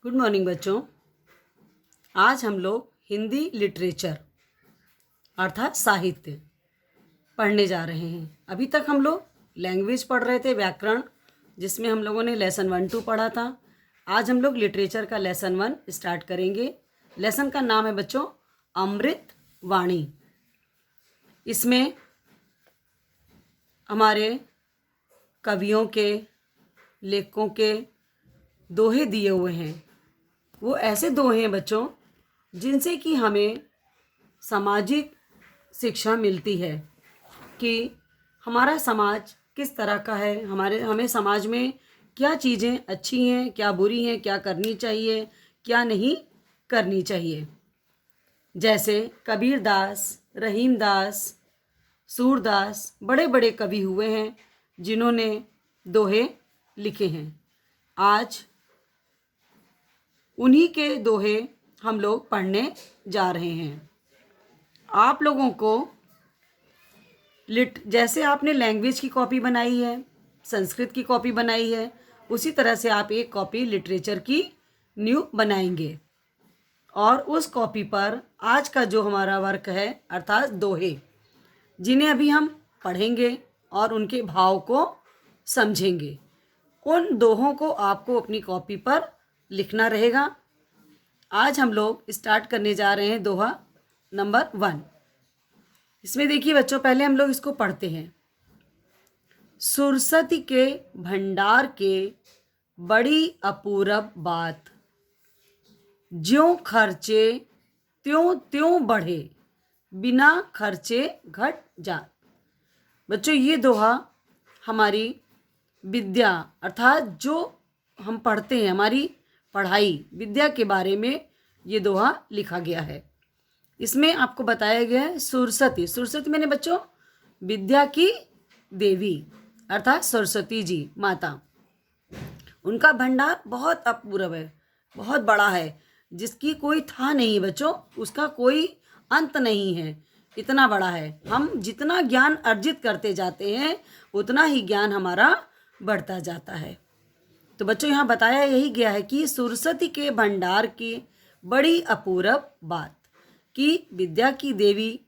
Good morning बच्चों। आज हम लोग हिंदी लिटरेचर अर्थात साहित्य पढ़ने जा रहे हैं। अभी तक हम लोग लैंग्वेज पढ़ रहे थे, व्याकरण, जिसमें हम लोगों ने लेसन 1-2 पढ़ा था। आज हम लोग लिटरेचर का लेसन 1 स्टार्ट करेंगे। लेसन का नाम है बच्चों अमृत वाणी। इसमें हमारे कवियों के, लेखकों के दोहे दिए हुए हैं। वो ऐसे दोहे हैं बच्चों जिनसे कि हमें सामाजिक शिक्षा मिलती है कि हमारा समाज किस तरह का है, हमें समाज में क्या चीज़ें अच्छी हैं, क्या बुरी हैं, क्या करनी चाहिए, क्या नहीं करनी चाहिए। जैसे कबीरदास, रहीमदास, सूरदास बड़े बड़े कवि हुए हैं जिन्होंने दोहे लिखे हैं। आज उन्हीं के दोहे हम लोग पढ़ने जा रहे हैं। आप लोगों को जैसे आपने लैंग्वेज की कॉपी बनाई है, संस्कृत की कॉपी बनाई है, उसी तरह से आप एक कॉपी लिटरेचर की न्यू बनाएंगे। और उस कॉपी पर आज का जो हमारा वर्क है अर्थात दोहे, जिन्हें अभी हम पढ़ेंगे और उनके भाव को समझेंगे, उन दोहों को आपको अपनी कॉपी पर लिखना रहेगा। आज हम लोग स्टार्ट करने जा रहे हैं दोहा नंबर 1। इसमें देखिए बच्चों, पहले हम लोग इसको पढ़ते हैं। सुरसती के भंडार के बड़ी अपूरब बात, ज्यों खर्चे त्यों त्यों बढ़े, बिना खर्चे घट जात। बच्चों ये दोहा हमारी विद्या अर्थात जो हम पढ़ते हैं, हमारी पढ़ाई विद्या के बारे में ये दोहा लिखा गया है। इसमें आपको बताया गया है सुरसती। सुरसती मैंने बच्चों विद्या की देवी अर्थात सरस्वती जी माता। उनका भंडार बहुत अपूर्व है, बहुत बड़ा है, जिसकी कोई था नहीं बच्चों, उसका कोई अंत नहीं है, इतना बड़ा है। हम जितना ज्ञान अर्जित करते जाते हैं उतना ही ज्ञान हमारा बढ़ता जाता है। तो बच्चों यहाँ बताया यही गया है कि सुरसती के भंडार की बड़ी अपूरब बात, कि विद्या की देवी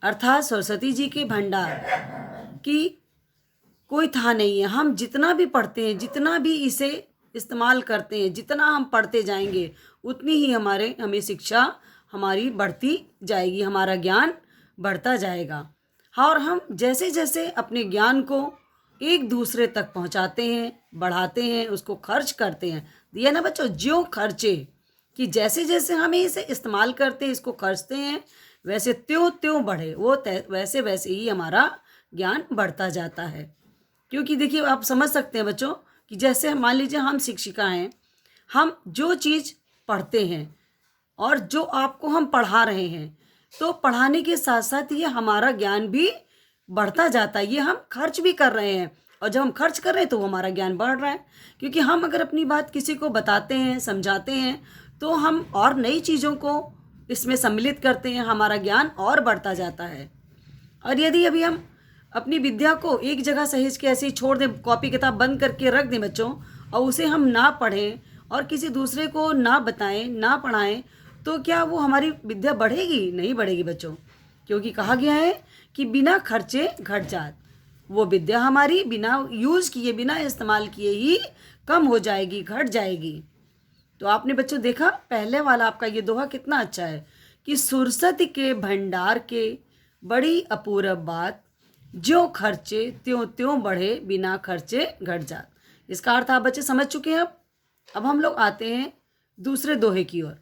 अर्थात सरस्वती जी के भंडार की कोई था नहीं है। हम जितना भी पढ़ते हैं, जितना भी इसे इस्तेमाल करते हैं, जितना हम पढ़ते जाएंगे उतनी ही हमें शिक्षा हमारी बढ़ती जाएगी, हमारा ज्ञान बढ़ता जाएगा। और हम जैसे जैसे अपने ज्ञान को एक दूसरे तक पहुंचाते हैं, बढ़ाते हैं, उसको खर्च करते हैं, दिया ना बच्चों, ज्यों खर्चे, कि जैसे जैसे हमें इसे इस्तेमाल करते हैं, इसको खर्चते हैं, वैसे त्यों त्यों बढ़े, वैसे वैसे ही हमारा ज्ञान बढ़ता जाता है। क्योंकि देखिए आप समझ सकते हैं बच्चों कि जैसे मान लीजिए हम शिक्षिका हैं, हम जो चीज़ पढ़ते हैं और जो आपको हम पढ़ा रहे हैं, तो पढ़ाने के साथ साथ ये हमारा ज्ञान भी बढ़ता जाता है। ये हम खर्च भी कर रहे हैं, और जब हम खर्च कर रहे हैं तो हमारा ज्ञान बढ़ रहा है। क्योंकि हम अगर अपनी बात किसी को बताते हैं, समझाते हैं, तो हम और नई चीज़ों को इसमें सम्मिलित करते हैं, हमारा ज्ञान और बढ़ता जाता है। और यदि अभी हम अपनी विद्या को एक जगह सहेज के ऐसे ही छोड़ दें, कॉपी किताब बंद करके रख दें बच्चों, और उसे हम ना पढ़ें और किसी दूसरे को ना बताएं, ना पढ़ाएं, तो क्या वो हमारी विद्या बढ़ेगी? नहीं बढ़ेगी बच्चों। क्योंकि कहा गया है कि बिना खर्चे घट जात, वो विद्या हमारी बिना यूज़ किए, बिना इस्तेमाल किए ही कम हो जाएगी, घट जाएगी। तो आपने बच्चों देखा पहले वाला आपका ये दोहा कितना अच्छा है कि सुरसती के भंडार के बड़ी अपूरब बात, ज्यों खर्चे त्यों त्यों बढ़े, बिना खर्चे घट जात। इसका अर्थ आप बच्चे समझ चुके हैं। अब हम लोग आते हैं दूसरे दोहे की ओर।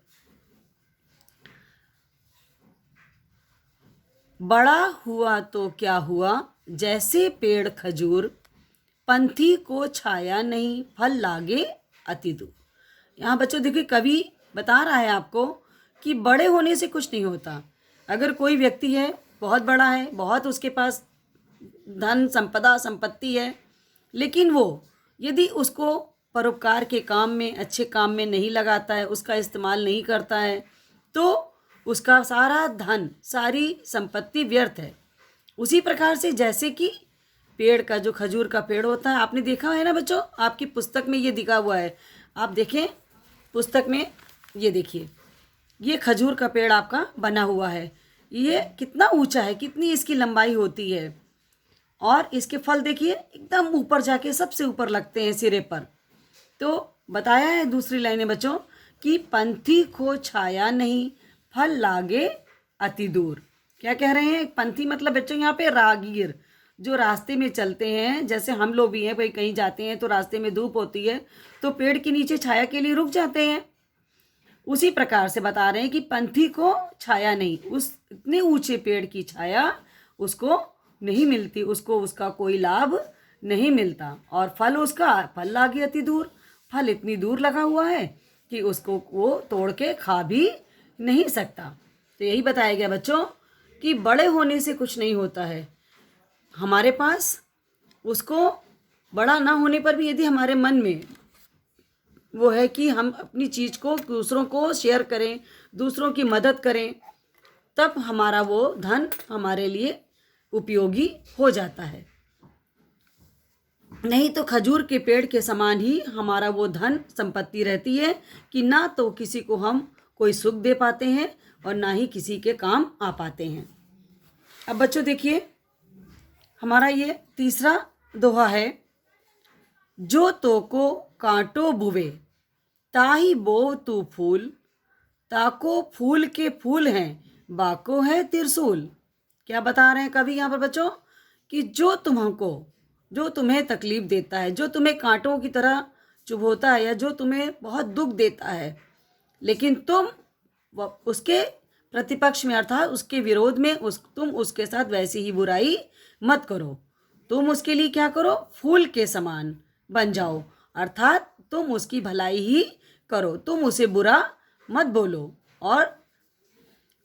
बड़ा हुआ तो क्या हुआ, जैसे पेड़ खजूर, पंथी को छाया नहीं, फल लागे अति दूर। यहाँ बच्चों देखिए कवि बता रहा है आपको कि बड़े होने से कुछ नहीं होता। अगर कोई व्यक्ति है, बहुत बड़ा है, बहुत उसके पास धन संपदा संपत्ति है, लेकिन वो यदि उसको परोपकार के काम में, अच्छे काम में नहीं लगाता है, उसका इस्तेमाल नहीं करता है, तो उसका सारा धन, सारी संपत्ति व्यर्थ है। उसी प्रकार से जैसे कि पेड़ का, जो खजूर का पेड़ होता है, आपने देखा है ना बच्चों, आपकी पुस्तक में ये दिखा हुआ है, आप देखें पुस्तक में ये देखिए, ये खजूर का पेड़ आपका बना हुआ है। ये कितना ऊंचा है, कितनी इसकी लंबाई होती है, और इसके फल देखिए एकदम ऊपर जाके सबसे ऊपर लगते हैं सिरे पर। तो बताया है दूसरी लाइन में बच्चों कि पंथी को छाया नहीं, फल लागे अति दूर। क्या कह रहे हैं? पंथी मतलब बच्चों यहाँ पे राहगीर, जो रास्ते में चलते हैं, जैसे हम लोग भी हैं, भाई कहीं जाते हैं तो रास्ते में धूप होती है तो पेड़ के नीचे छाया के लिए रुक जाते हैं। उसी प्रकार से बता रहे हैं कि पंथी को छाया नहीं, उस इतने ऊंचे पेड़ की छाया उसको नहीं मिलती, उसको उसका कोई लाभ नहीं मिलता। और फल उसका, फल लागे अति दूर, फल इतनी दूर लगा हुआ है कि उसको वो तोड़ के खा भी नहीं सकता। तो यही बताया गया बच्चों कि बड़े होने से कुछ नहीं होता है, हमारे पास उसको बड़ा ना होने पर भी यदि हमारे मन में वो है कि हम अपनी चीज़ को दूसरों को शेयर करें, दूसरों की मदद करें, तब हमारा वो धन हमारे लिए उपयोगी हो जाता है। नहीं तो खजूर के पेड़ के समान ही हमारा वो धन संपत्ति रहती है कि ना तो किसी को हम कोई सुख दे पाते हैं और ना ही किसी के काम आ पाते हैं। अब बच्चों देखिए, हमारा ये तीसरा दोहा है, जो तो को कांटो बुवे ताही बो तू फूल, ताको फूल के फूल हैं बाको है त्रिशूल। क्या बता रहे हैं कवि यहाँ पर बच्चों कि जो तुम्हें तकलीफ देता है, जो तुम्हें कांटों की तरह चुभोता है, या जो तुम्हें बहुत दुख देता है, लेकिन तुम उसके प्रतिपक्ष में अर्थात उसके विरोध में तुम उसके साथ वैसी ही बुराई मत करो। तुम उसके लिए क्या करो? फूल के समान बन जाओ, अर्थात तुम उसकी भलाई ही करो, तुम उसे बुरा मत बोलो। और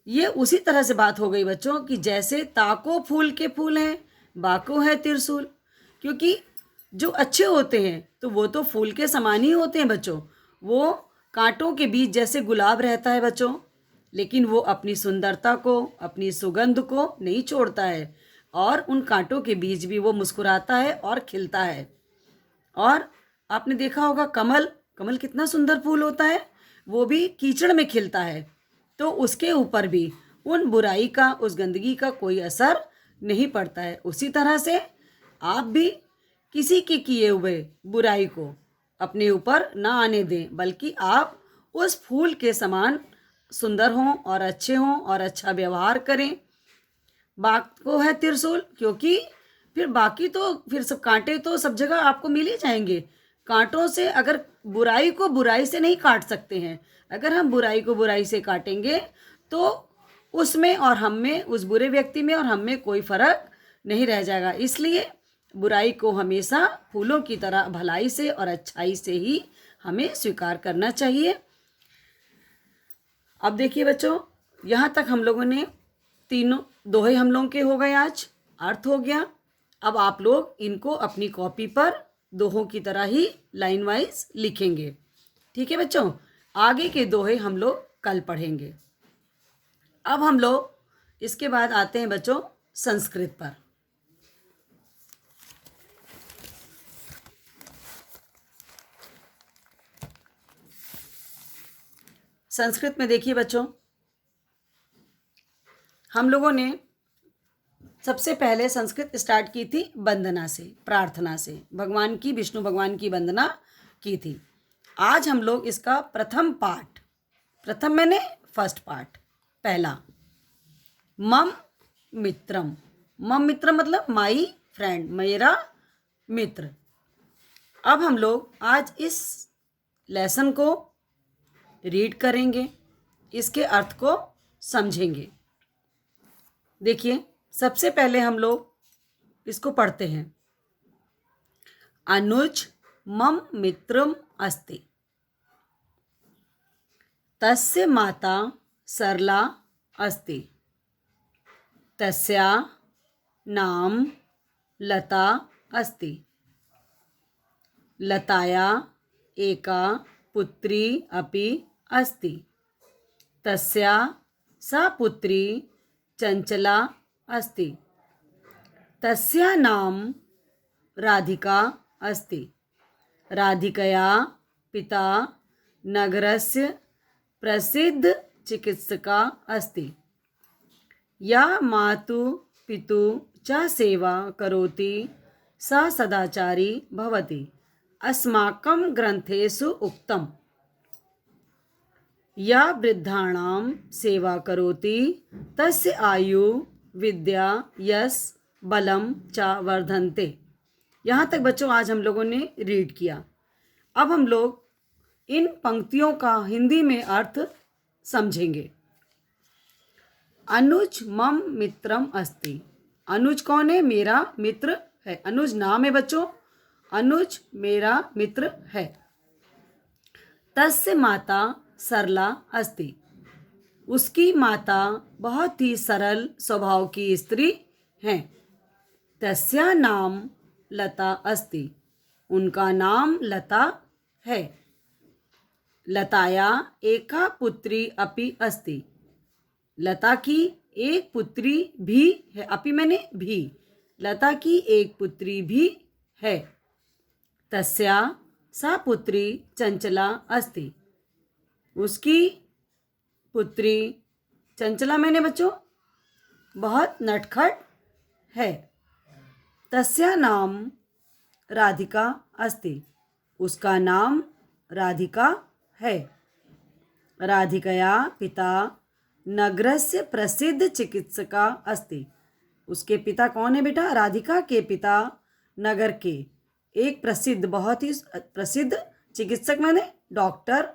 ये उसी तरह से बात हो गई बच्चों कि जैसे ताको फूल के फूल हैं बाको है त्रिशूल, क्योंकि जो अच्छे होते हैं तो वो तो फूल के समान ही होते हैं बच्चों। वो कांटों के बीच जैसे गुलाब रहता है बच्चों, लेकिन वो अपनी सुंदरता को, अपनी सुगंध को नहीं छोड़ता है, और उन कांटों के बीच भी वो मुस्कुराता है और खिलता है। और आपने देखा होगा कमल, कमल कितना सुंदर फूल होता है, वो भी कीचड़ में खिलता है, तो उसके ऊपर भी उन बुराई का, उस गंदगी का कोई असर नहीं पड़ता है। उसी तरह से आप भी किसी के किए हुए बुराई को अपने ऊपर ना आने दें, बल्कि आप उस फूल के समान सुंदर हों और अच्छे हों और अच्छा व्यवहार करें। बाको है त्रिशूल, क्योंकि फिर बाकी तो फिर सब कांटे तो सब जगह आपको मिल ही जाएंगे। कांटों से अगर बुराई को बुराई से नहीं काट सकते हैं, अगर हम बुराई को बुराई से काटेंगे तो उसमें और हम में, उस बुरे व्यक्ति में और हम में कोई फर्क नहीं रह जाएगा। इसलिए बुराई को हमेशा फूलों की तरह भलाई से और अच्छाई से ही हमें स्वीकार करना चाहिए। अब देखिए बच्चों, यहाँ तक हम लोगों ने तीनों दोहे हम लोगों के हो गए, आज अर्थ हो गया। अब आप लोग इनको अपनी कॉपी पर दोहों की तरह ही लाइन वाइज लिखेंगे, ठीक है बच्चों? आगे के दोहे हम लोग कल पढ़ेंगे। अब हम लोग इसके बाद आते हैं बच्चों संस्कृत पर। संस्कृत में देखिए बच्चों, हम लोगों ने सबसे पहले संस्कृत स्टार्ट की थी वंदना से, प्रार्थना से, भगवान की, विष्णु भगवान की वंदना की थी। आज हम लोग इसका प्रथम पार्ट, प्रथम मैंने फर्स्ट पार्ट, पहला, मम मित्रम। मम मित्रम मतलब माई फ्रेंड, मेरा मित्र। अब हम लोग आज इस लेसन को रीड करेंगे, इसके अर्थ को समझेंगे। देखिए, सबसे पहले हम लोग इसको पढ़ते हैं। अनुज मम मित्रम अस्ति, तस्य माता सरला अस्ति, तस्या नाम लता अस्ति, लताया एका पुत्री अपि अस्ति, तस्या सा पुत्री चंचला अस्ति, तस्या नाम राधिका अस्ति, राधिकया पिता नगरस्य प्रसिद्ध चिकित्सका अस्ति। या मातु पितु च सेवा करोति सा सदाचारी भवति। अस्माकं ग्रन्थेषु उक्तम्। या वृद्धानां सेवा करोति तस्य आयु विद्या यश बलम च वर्धन्ते। यहाँ तक बच्चों आज हम लोगों ने रीड किया। अब हम लोग इन पंक्तियों का हिंदी में अर्थ समझेंगे। अनुज मम मित्रम अस्ति। अनुज कौन है? मेरा मित्र है। अनुज नाम है बच्चों। अनुज मेरा मित्र है। तस्य माता सरला अस्ति। उसकी माता बहुत ही सरल स्वभाव की स्त्री हैं। तस्या नाम लता अस्ति। उनका नाम लता है। लताया एका पुत्री अपि अस्ति। लता की एक पुत्री भी है। अपि मैंने भी। लता की एक पुत्री भी है। तस्या सा पुत्री चंचला अस्ति। उसकी पुत्री चंचला मैंने बच्चों बहुत नटखट है। तस्या नाम राधिका अस्ति। उसका नाम राधिका है। राधिकया पिता नगरस्य प्रसिद्ध चिकित्सका अस्ति। उसके पिता कौन है बेटा? राधिका के पिता नगर के एक प्रसिद्ध, बहुत ही प्रसिद्ध चिकित्सक माने डॉक्टर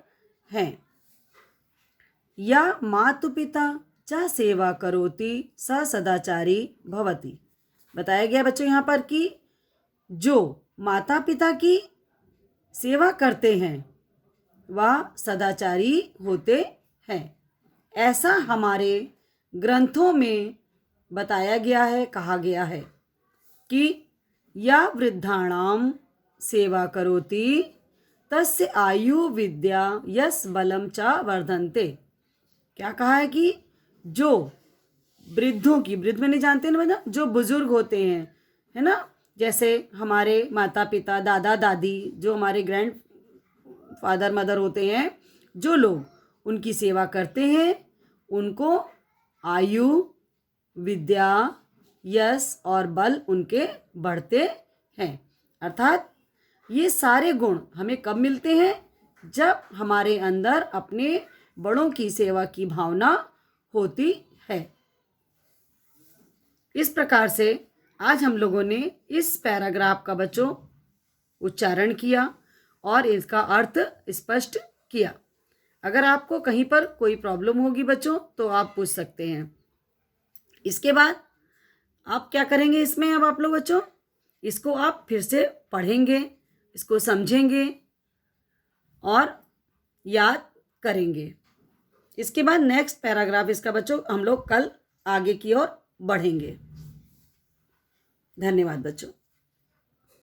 हैं। या मातु पिता च सेवा करोति स सदाचारी भवति। बताया गया बच्चों यहाँ पर कि जो माता पिता की सेवा करते हैं वह सदाचारी होते हैं। ऐसा हमारे ग्रंथों में बताया गया है, कहा गया है कि या वृद्धानां सेवा करोति तस्य आयु विद्या यश बलम च वर्धन्ते। क्या कहा है कि जो वृद्धों की, वृद्ध में नहीं जानते ना बना, जो बुजुर्ग होते हैं, है ना, जैसे हमारे माता पिता, दादा दादी, जो हमारे ग्रैंड फादर मदर होते हैं, जो लोग उनकी सेवा करते हैं उनको आयु विद्या यश और बल उनके बढ़ते हैं। अर्थात ये सारे गुण हमें कब मिलते हैं? जब हमारे अंदर अपने बड़ों की सेवा की भावना होती है। इस प्रकार से आज हम लोगों ने इस पैराग्राफ का बच्चों उच्चारण किया और इसका अर्थ स्पष्ट किया। अगर आपको कहीं पर कोई प्रॉब्लम होगी बच्चों तो आप पूछ सकते हैं। इसके बाद आप क्या करेंगे इसमें? अब आप लोग बच्चों इसको आप फिर से पढ़ेंगे, इसको समझेंगे और याद करेंगे। इसके बाद नेक्स्ट पैराग्राफ इसका बच्चों हम लोग कल आगे की ओर बढ़ेंगे। धन्यवाद बच्चों।